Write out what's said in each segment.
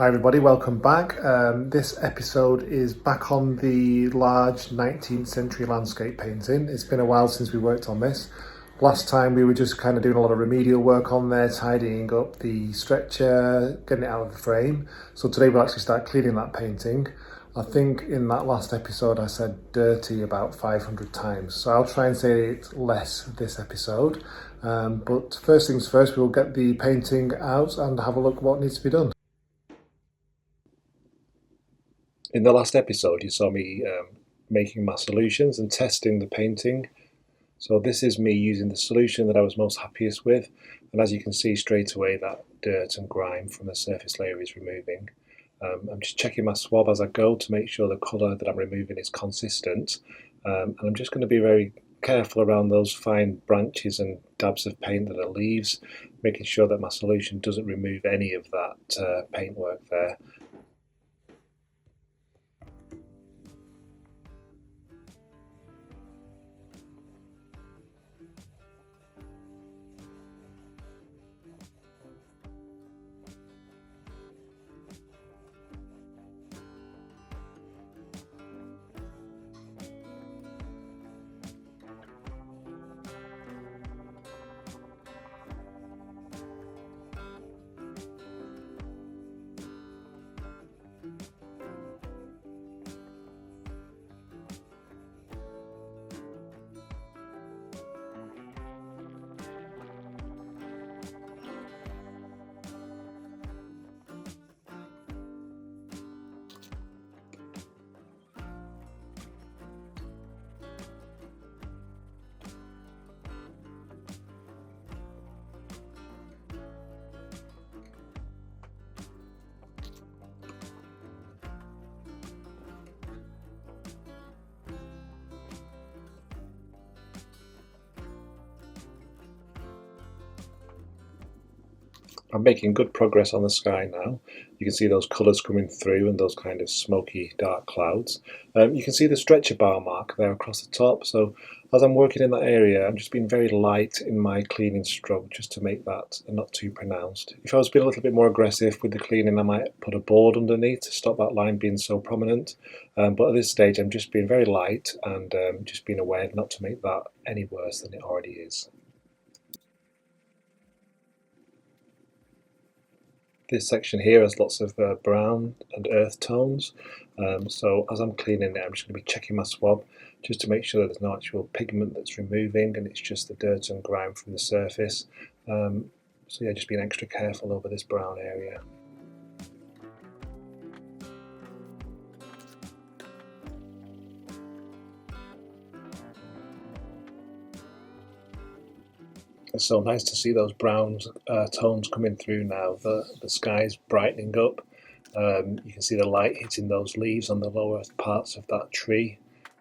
Hi everybody, welcome back. This episode is back on the large 19th century landscape painting. It's been a while since we worked on this. Last time we were just kind of doing a lot of remedial work on there, tidying up the stretcher, getting it out of the frame. So today we'll actually start cleaning that painting. I think in that last episode I said dirty about 500 times, so I'll try and say it less this episode. But first things first, we'll get the painting out and have a look what needs to be done. In the last episode, you saw me making my solutions and testing the painting. So this is me using the solution that I was most happiest with. And as you can see straight away, that dirt and grime from the surface layer is removing. I'm just checking my swab as I go to make sure the colour that I'm removing is consistent. And I'm just going to be very careful around those fine branches and dabs of paint that it leaves, making sure that my solution doesn't remove any of that paintwork there. I'm making good progress on the sky now. You can see those colours coming through and those kind of smoky dark clouds. You can see the stretcher bar mark there across the top. So as I'm working in that area, I'm just being very light in my cleaning stroke just to make that not too pronounced. If I was being a little bit more aggressive with the cleaning, I might put a board underneath to stop that line being so prominent. But at this stage, I'm just being very light and just being aware not to make that any worse than it already is. This section here has lots of brown and earth tones, so as I'm cleaning it, I'm just going to be checking my swab just to make sure that there's no actual pigment that's removing and it's just the dirt and grime from the surface. So yeah, just being extra careful over this brown area. It's so nice to see those brown tones coming through now. The sky's brightening up. You can see the light hitting those leaves on the lower parts of that tree.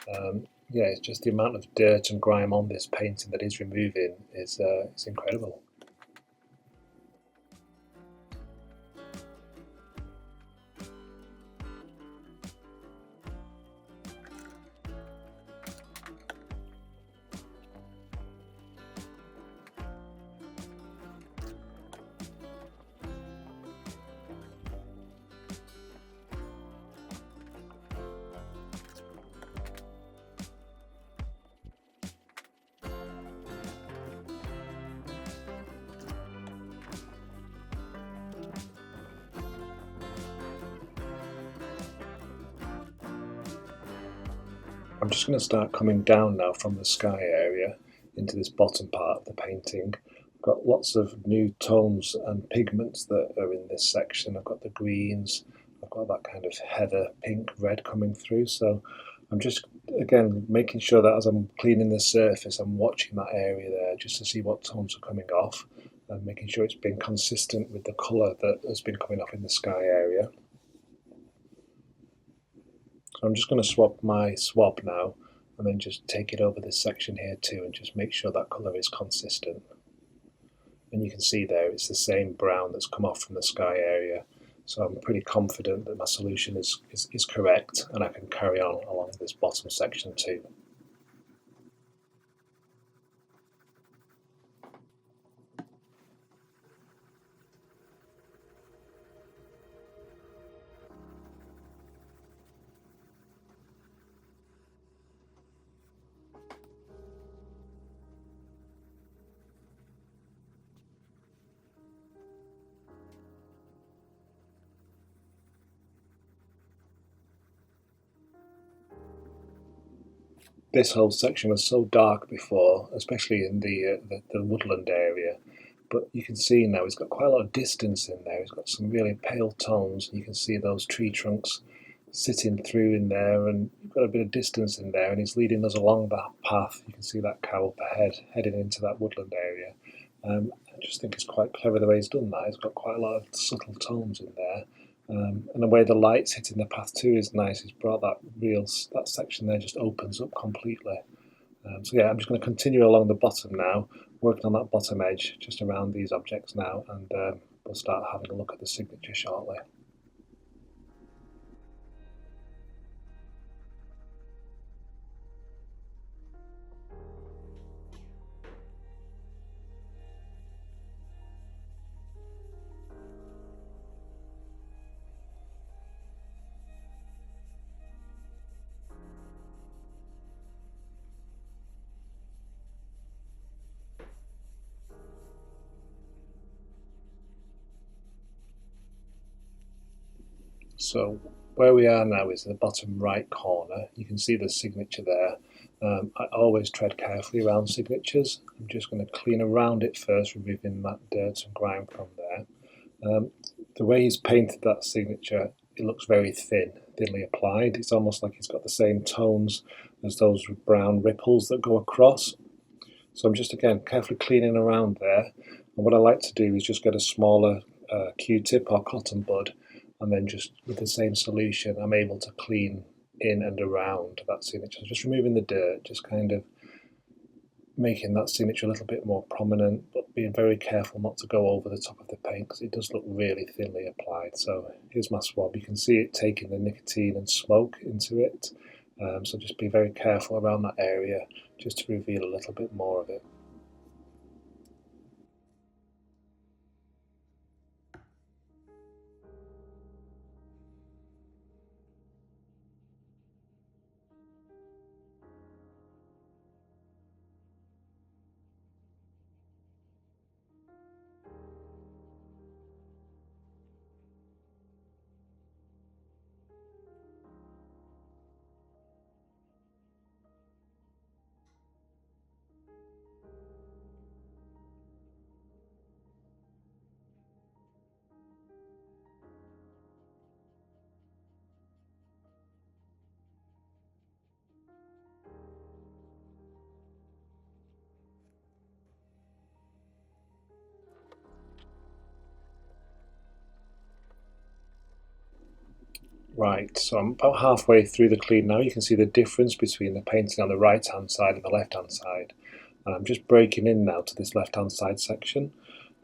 Yeah, it's just the amount of dirt and grime on this painting that is removing is incredible. I'm just going to start coming down now from the sky area into this bottom part of the painting. I've got lots of new tones and pigments that are in this section. I've got the greens, I've got that kind of heather pink red coming through. So I'm just, again, making sure that as I'm cleaning the surface, I'm watching that area there just to see what tones are coming off and making sure it's been consistent with the colour that has been coming off in the sky area. So I'm just going to swap my swab now and then just take it over this section here too and just make sure that colour is consistent. And you can see there it's the same brown that's come off from the sky area. So I'm pretty confident that my solution is correct and I can carry on along this bottom section too. This whole section was so dark before, especially in the woodland area. But you can see now he's got quite a lot of distance in there. He's got some really pale tones, and you can see those tree trunks sitting through in there, and you've got a bit of distance in there, and he's leading us along that path. You can see that cow up ahead, heading into that woodland area. I just think it's quite clever the way he's done that. He's got quite a lot of subtle tones in there. And the way the light's hitting the path too is nice. He's brought that section there just opens up completely. So yeah, I'm just going to continue along the bottom now, working on that bottom edge just around these objects now, and we'll start having a look at the signature shortly. So where we are now is in the bottom right corner. You can see the signature there. I always tread carefully around signatures. I'm just going to clean around it first, removing that dirt and grime from there. The way he's painted that signature, it looks very thinly applied. It's almost like he's got the same tones as those brown ripples that go across. So I'm just, again, carefully cleaning around there. And what I like to do is just get a smaller Q-tip or cotton bud, and then just with the same solution, I'm able to clean in and around that signature. So just removing the dirt, just kind of making that signature a little bit more prominent, but being very careful not to go over the top of the paint because it does look really thinly applied. So here's my swab. You can see it taking the nicotine and smoke into it. So just be very careful around that area just to reveal a little bit more of it. Right, so I'm about halfway through the clean now. You can see the difference between the painting on the right hand side and the left hand side. And I'm just breaking in now to this left hand side section.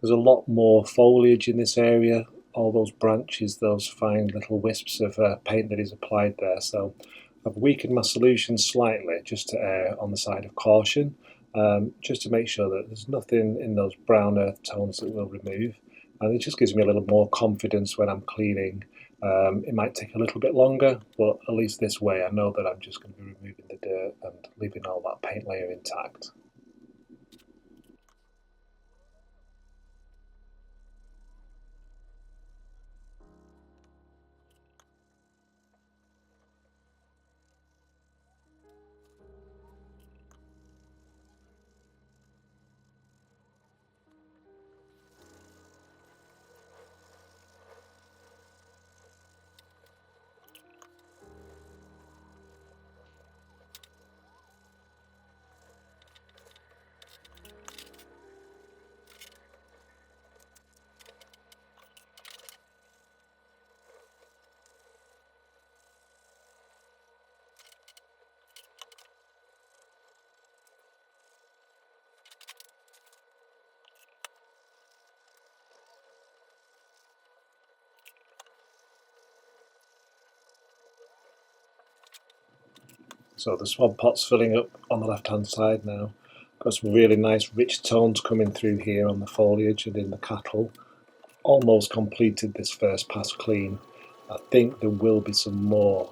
There's a lot more foliage in this area, all those branches, those fine little wisps of paint that is applied there. So I've weakened my solution slightly just to err on the side of caution, just to make sure that there's nothing in those brown earth tones that we'll remove. And it just gives me a little more confidence when I'm cleaning. It might take a little bit longer, but at least this way I know that I'm just going to be removing the dirt and leaving all that paint layer intact. So the swab pot's filling up on the left hand side now. Got some really nice rich tones coming through here on the foliage and in the cattle. Almost completed this first pass clean. I think there will be some more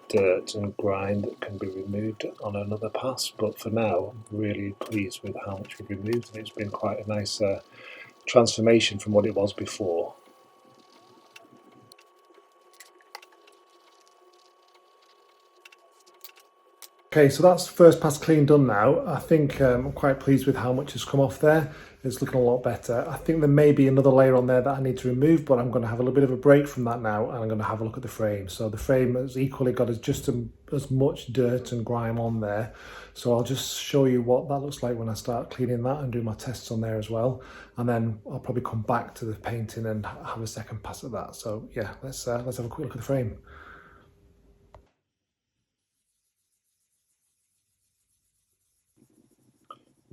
dirt and grime that can be removed on another pass, but for now I'm really pleased with how much we've removed, and it's been quite a nice transformation from what it was before. Okay, so that's first pass clean done now. I think I'm quite pleased with how much has come off there. It's looking a lot better. I think there may be another layer on there that I need to remove, but I'm going to have a little bit of a break from that now, and I'm going to have a look at the frame. So the frame has equally got just as much dirt and grime on there. So I'll just show you what that looks like when I start cleaning that and do my tests on there as well. And then I'll probably come back to the painting and have a second pass at that. So yeah, let's have a quick look at the frame.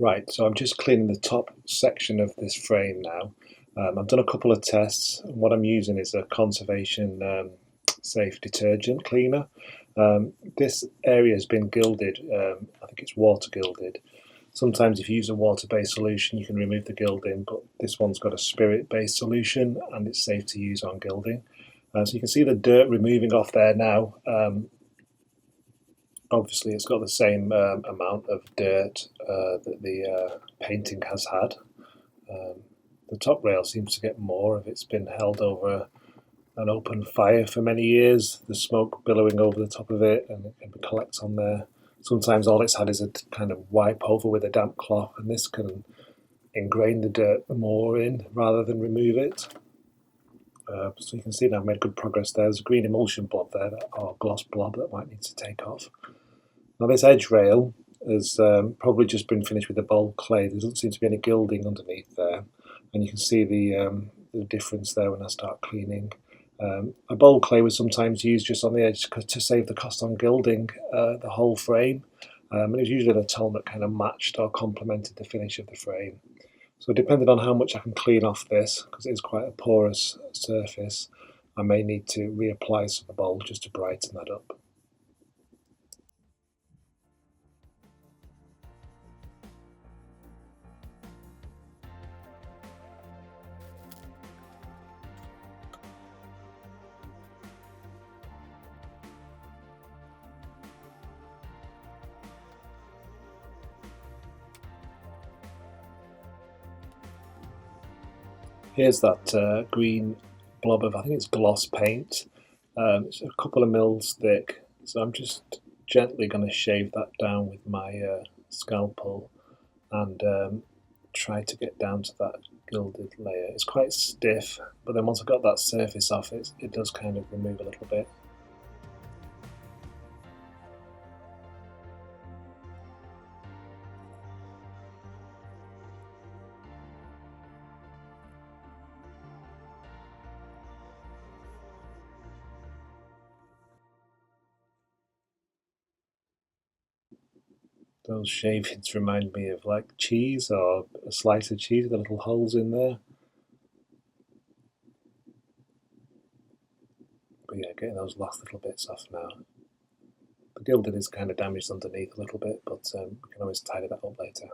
Right, so I'm just cleaning the top section of this frame now. I've done a couple of tests, and what I'm using is a conservation safe detergent cleaner. This area has been gilded, I think it's water gilded. Sometimes if you use a water-based solution you can remove the gilding, but this one's got a spirit-based solution and it's safe to use on gilding. So you can see the dirt removing off there now. Obviously it's got the same amount of dirt that the painting has had. The top rail seems to get more if it's been held over an open fire for many years, the smoke billowing over the top of it and it can collect on there. Sometimes all it's had is a kind of wipe over with a damp cloth, and this can ingrain the dirt more in rather than remove it. So you can see now I've made good progress there. There's a green emulsion blob there, or gloss blob, that might need to take off. Now this edge rail has probably just been finished with the bold clay. There doesn't seem to be any gilding underneath there, and you can see the difference there when I start cleaning. A bold clay was sometimes used just on the edge to save the cost on gilding the whole frame, and it was usually a tone that kind of matched or complemented the finish of the frame. So depending on how much I can clean off this, because it is quite a porous surface, I may need to reapply some bold just to brighten that up. Here's that green blob of, I think it's gloss paint. It's a couple of mils thick, so I'm just gently going to shave that down with my scalpel and try to get down to that gilded layer. It's quite stiff, but then once I've got that surface off it, it does kind of remove a little bit. Those shavings remind me of like cheese or a slice of cheese with the little holes in there. But yeah, getting those last little bits off now. The gilding is kind of damaged underneath a little bit, but we can always tidy that up later.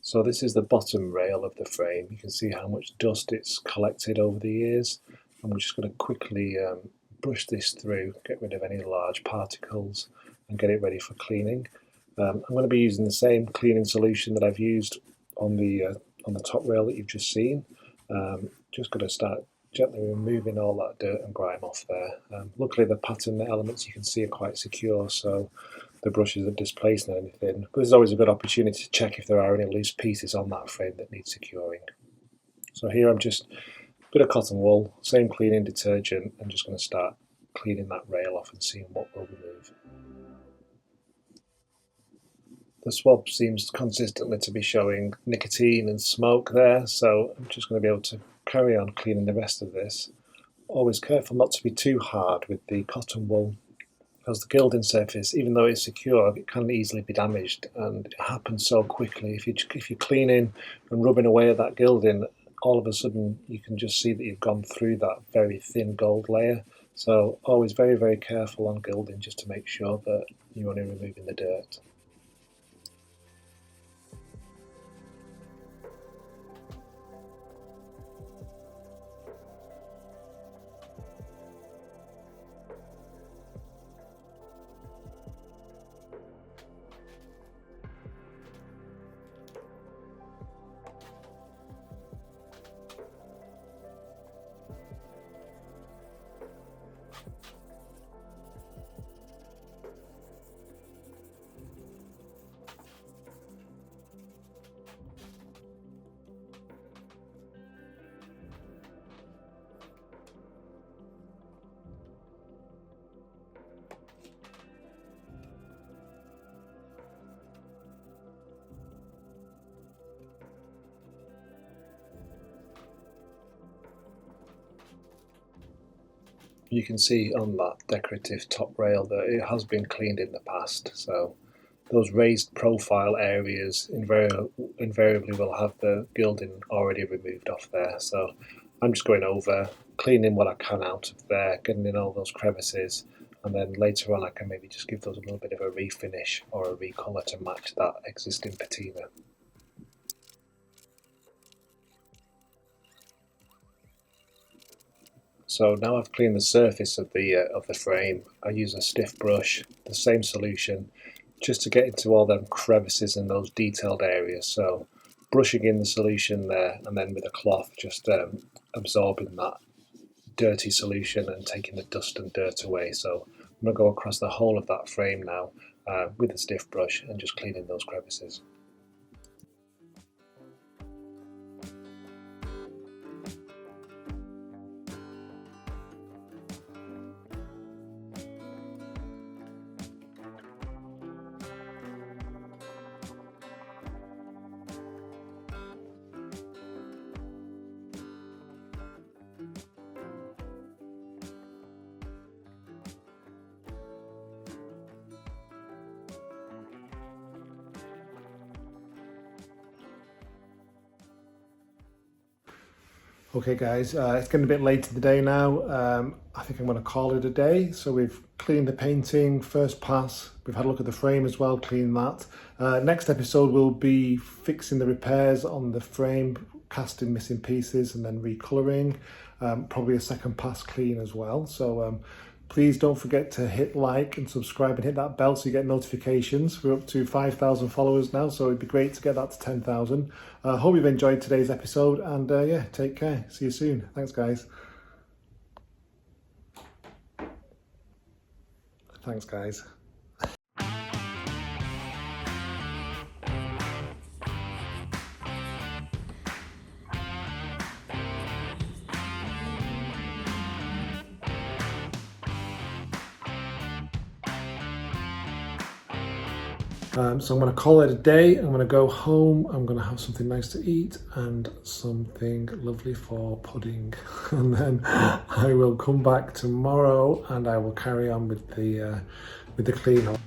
So this is the bottom rail of the frame. You can see how much dust it's collected over the years. And we're just going to quickly brush this through, get rid of any large particles and get it ready for cleaning. I'm going to be using the same cleaning solution that I've used on the top rail that you've just seen. Just going to start gently removing all that dirt and grime off there. Luckily the pattern elements you can see are quite secure, so the brush isn't displacing anything. But there's always a good opportunity to check if there are any loose pieces on that frame that need securing. So here I'm just a bit of cotton wool, same cleaning detergent, and just going to start cleaning that rail off and seeing what we'll remove. The swab seems consistently to be showing nicotine and smoke there, so I'm just going to be able to carry on cleaning the rest of this. Always careful not to be too hard with the cotton wool, because the gilding surface, even though it's secure, it can easily be damaged, and it happens so quickly. If you're cleaning and rubbing away at that gilding, all of a sudden you can just see that you've gone through that very thin gold layer. So always very, very careful on gilding, just to make sure that you're only removing the dirt. You can see on that decorative top rail that it has been cleaned in the past, so those raised profile areas invariably will have the gilding already removed off there. So I'm just going over, cleaning what I can out of there, getting in all those crevices, and then later on I can maybe just give those a little bit of a refinish or a recolour to match that existing patina. So now I've cleaned the surface of the frame. I use a stiff brush, the same solution, just to get into all them crevices and those detailed areas. So brushing in the solution there, and then with a cloth just absorbing that dirty solution and taking the dust and dirt away. So I'm going to go across the whole of that frame now with a stiff brush and just cleaning those crevices. Okay guys, it's getting a bit late in the day now. I think I'm going to call it a day. So we've cleaned the painting, first pass. We've had a look at the frame as well, clean that. Next episode will be fixing the repairs on the frame, casting missing pieces and then recolouring. Probably a second pass clean as well. So please don't forget to hit like and subscribe and hit that bell so you get notifications. We're up to 5,000 followers now, so it'd be great to get that to 10,000. Hope you've enjoyed today's episode, and yeah, take care. See you soon. Thanks, guys. Thanks, guys. So I'm going to call it a day. I'm going to go home. I'm going to have something nice to eat and something lovely for pudding. And then I will come back tomorrow and I will carry on with the clean up.